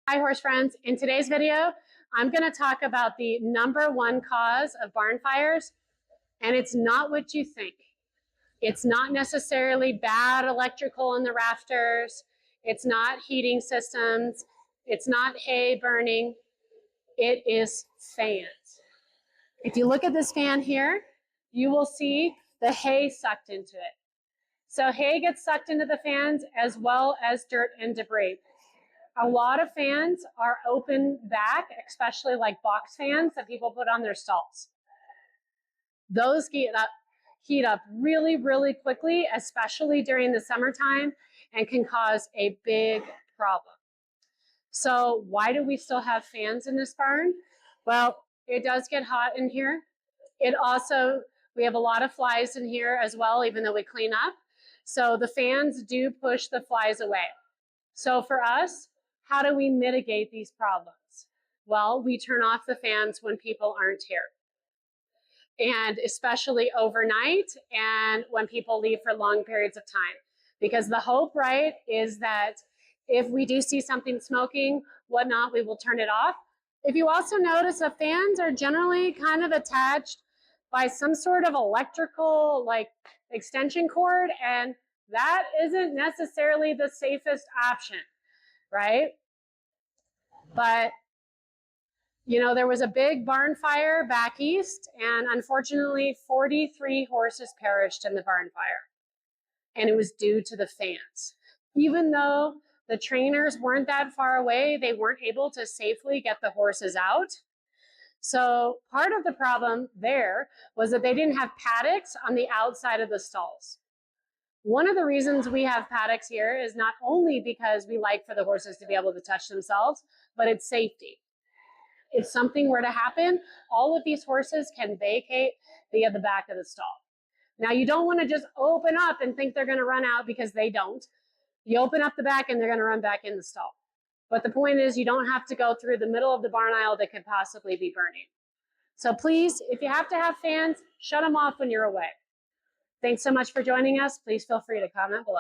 Hi, horse friends. In today's video, I'm going to talk about the #1 cause of barn fires, and it's not what you think. It's not necessarily bad electrical in the rafters. It's not heating systems. It's not hay burning. It is fans. If you look at this fan here, you will see the hay sucked into it. So hay gets sucked into the fans as well as dirt and debris. A lot of fans are open back, especially like box fans that people put on their stalls. Those heat up really, really quickly, especially during the summertime, and can cause a big problem. So why do we still have fans in this barn? Well, it does get hot in here. We have a lot of flies in here as well, even though we clean up. So the fans do push the flies away. So for us, how do we mitigate these problems? Well, we turn off the fans when people aren't here. And especially overnight and when people leave for long periods of time. Because the hope, right, is that if we do see something smoking, whatnot, we will turn it off. If you also notice, the fans are generally kind of attached by some sort of electrical like extension cord, and that isn't necessarily the safest option, right? But you know, there was a big barn fire back east, and unfortunately 43 horses perished in the barn fire, and it was due to the fans. Even though the trainers weren't that far away, they weren't able to safely get the horses out. So part of the problem there was that they didn't have paddocks on the outside of the stalls. One of the reasons we have paddocks here is not only because we like for the horses to be able to touch themselves, but it's safety. If something were to happen, all of these horses can vacate via the back of the stall. Now, you don't want to just open up and think they're going to run out, because they don't. You open up the back and they're going to run back in the stall. But the point is, you don't have to go through the middle of the barn aisle that could possibly be burning. So please, if you have to have fans, shut them off when you're away. Thanks so much for joining us. Please feel free to comment below.